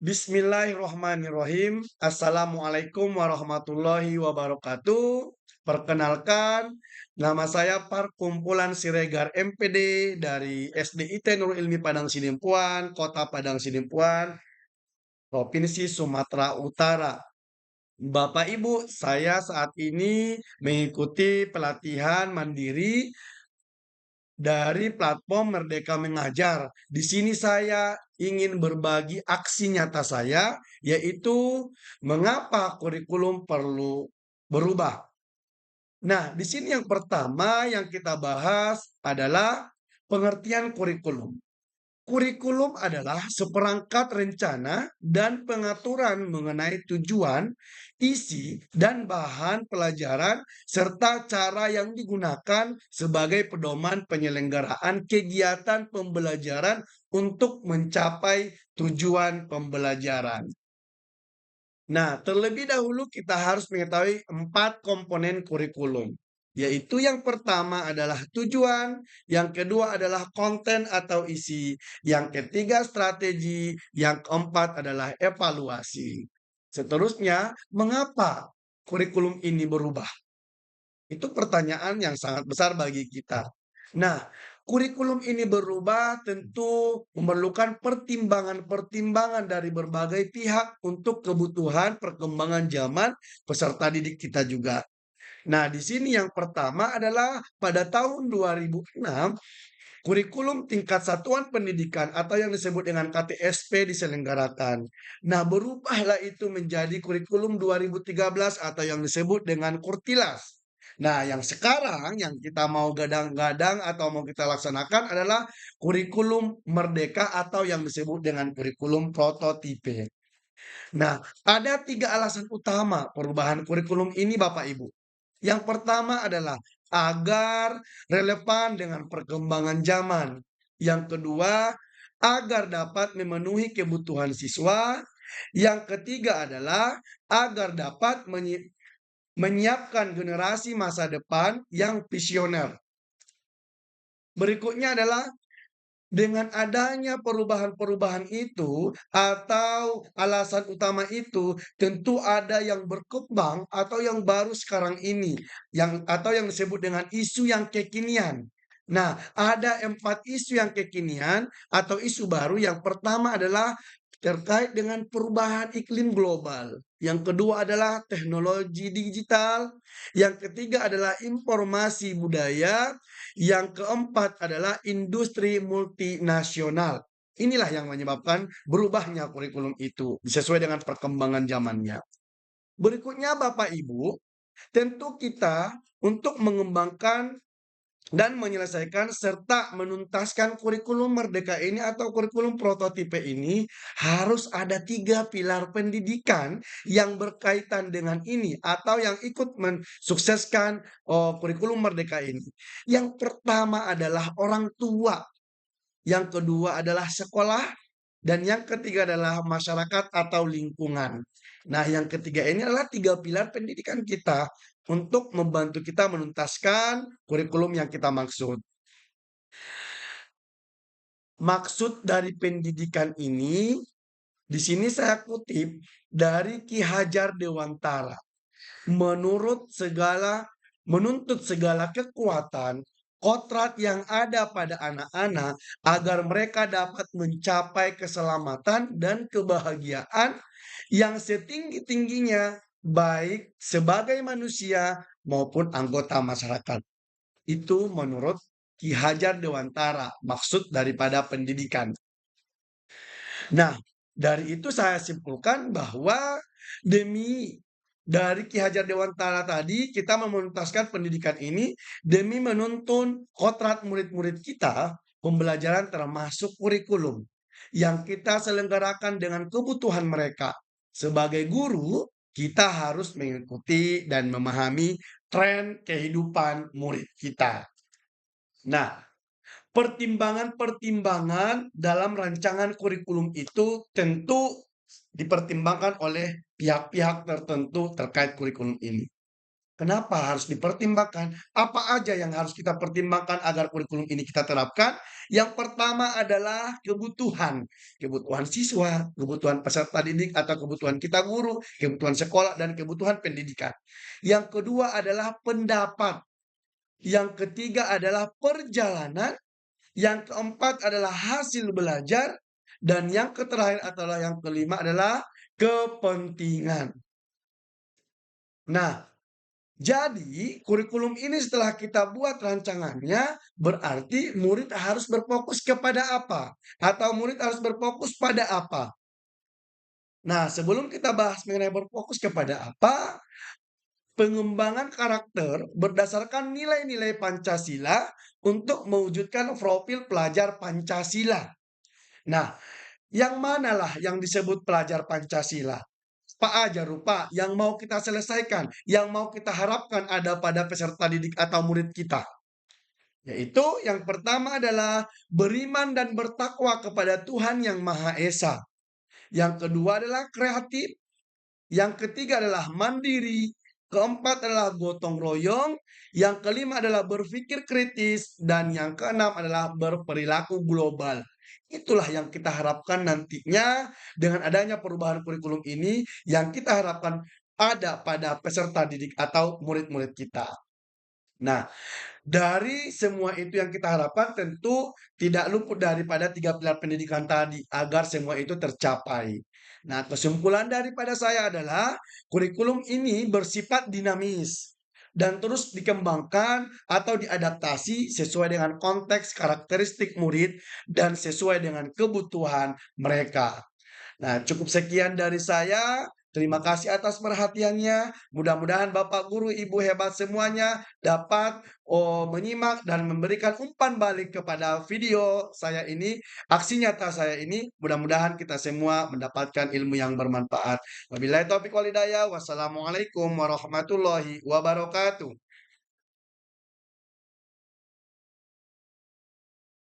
Bismillahirrahmanirrahim. Assalamualaikum warahmatullahi wabarakatuh. Perkenalkan, nama saya Kumpulan Siregar MPD dari SDIT Nurul Ilmi Padang Sidempuan, Kota Padang Sidempuan, Provinsi Sumatera Utara. Bapak Ibu, saya saat ini mengikuti pelatihan mandiri dari platform Merdeka Mengajar. Di sini saya ingin berbagi aksi nyata saya, yaitu mengapa kurikulum perlu berubah. Nah, di sini yang pertama yang kita bahas adalah pengertian kurikulum. Kurikulum adalah seperangkat rencana dan pengaturan mengenai tujuan, isi, dan bahan pelajaran, serta cara yang digunakan sebagai pedoman penyelenggaraan kegiatan pembelajaran untuk mencapai tujuan pembelajaran. Nah, terlebih dahulu kita harus mengetahui 4 komponen kurikulum, yaitu yang pertama adalah tujuan, yang kedua adalah konten atau isi, yang ketiga strategi, yang keempat adalah evaluasi. Seterusnya, mengapa kurikulum ini berubah? Itu pertanyaan yang sangat besar bagi kita. Nah, kurikulum ini berubah tentu memerlukan pertimbangan-pertimbangan dari berbagai pihak untuk kebutuhan perkembangan zaman peserta didik kita juga. Nah, di sini yang pertama adalah pada tahun 2006, kurikulum tingkat satuan pendidikan atau yang disebut dengan KTSP diselenggarakan. Nah, berubahlah itu menjadi kurikulum 2013 atau yang disebut dengan Kurtilas. Nah, yang sekarang yang kita mau gadang-gadang atau mau kita laksanakan adalah kurikulum merdeka atau yang disebut dengan kurikulum prototipe. Nah, ada 3 alasan utama perubahan kurikulum ini, Bapak Ibu. Yang pertama adalah agar relevan dengan perkembangan zaman. Yang kedua, agar dapat memenuhi kebutuhan siswa. Yang ketiga adalah agar dapat menyiapkan generasi masa depan yang visioner. Berikutnya adalah dengan adanya perubahan-perubahan itu atau alasan utama itu, tentu ada yang berkembang atau yang baru sekarang ini, atau yang disebut dengan isu yang kekinian. Nah, ada 4 isu yang kekinian atau isu baru. Yang pertama adalah terkait dengan perubahan iklim global. Yang kedua adalah teknologi digital. Yang ketiga adalah informasi budaya. Yang keempat adalah industri multinasional. Inilah yang menyebabkan berubahnya kurikulum itu sesuai dengan perkembangan zamannya. Berikutnya Bapak Ibu, tentu kita untuk mengembangkan dan menyelesaikan serta menuntaskan kurikulum merdeka ini atau kurikulum prototipe ini harus ada 3 pilar pendidikan yang berkaitan dengan ini atau yang ikut mensukseskan kurikulum merdeka ini. Yang pertama adalah orang tua, yang kedua adalah sekolah, dan yang ketiga adalah masyarakat atau lingkungan. Nah, yang ketiga ini adalah 3 pilar pendidikan kita untuk membantu kita menuntaskan kurikulum yang kita maksud. Maksud dari pendidikan ini, di sini saya kutip dari Ki Hajar Dewantara. Menuntut segala kekuatan, kodrat yang ada pada anak-anak agar mereka dapat mencapai keselamatan dan kebahagiaan yang setinggi-tingginya baik sebagai manusia maupun anggota masyarakat. Itu menurut Ki Hajar Dewantara, maksud daripada pendidikan. Nah, dari itu saya simpulkan bahwa demi dari Ki Hajar Dewantara tadi kita mementaskan pendidikan ini demi menuntun kodrat murid-murid kita pembelajaran termasuk kurikulum yang kita selenggarakan dengan kebutuhan mereka. Sebagai guru, kita harus mengikuti dan memahami tren kehidupan murid kita. Nah, pertimbangan-pertimbangan dalam rancangan kurikulum itu tentu dipertimbangkan oleh pihak-pihak tertentu terkait kurikulum ini. Kenapa harus dipertimbangkan? Apa aja yang harus kita pertimbangkan agar kurikulum ini kita terapkan? Yang pertama adalah kebutuhan. Kebutuhan siswa, kebutuhan peserta didik atau kebutuhan kita guru, kebutuhan sekolah, dan kebutuhan pendidikan. Yang kedua adalah pendapat. Yang ketiga adalah perjalanan. Yang keempat adalah hasil belajar. Dan yang terakhir adalah yang kelima adalah kepentingan. Nah, jadi, kurikulum ini setelah kita buat rancangannya, berarti murid harus berfokus kepada apa? Atau murid harus berfokus pada apa? Nah, sebelum kita bahas mengenai berfokus kepada apa, pengembangan karakter berdasarkan nilai-nilai Pancasila untuk mewujudkan profil pelajar Pancasila. Nah, yang manalah yang disebut pelajar Pancasila? Apa aja rupa yang mau kita selesaikan, yang mau kita harapkan ada pada peserta didik atau murid kita. Yaitu yang pertama adalah beriman dan bertakwa kepada Tuhan yang Maha Esa. Yang kedua adalah kreatif. Yang ketiga adalah mandiri. Keempat adalah gotong royong. Yang kelima adalah berpikir kritis. Dan yang keenam adalah berperilaku global. Itulah yang kita harapkan nantinya dengan adanya perubahan kurikulum ini yang kita harapkan ada pada peserta didik atau murid-murid kita. Nah, dari semua itu yang kita harapkan tentu tidak luput daripada 3 pilar pendidikan tadi agar semua itu tercapai. Nah, kesimpulan daripada saya adalah kurikulum ini bersifat dinamis dan terus dikembangkan atau diadaptasi sesuai dengan konteks karakteristik murid dan sesuai dengan kebutuhan mereka. Nah, cukup sekian dari saya. Terima kasih atas perhatiannya. Mudah-mudahan Bapak Guru, Ibu hebat semuanya dapat menyimak dan memberikan umpan balik kepada video saya ini, aksi nyata saya ini. Mudah-mudahan kita semua mendapatkan ilmu yang bermanfaat. Wabillahi taufiq wal hidayah. Wassalamualaikum warahmatullahi wabarakatuh.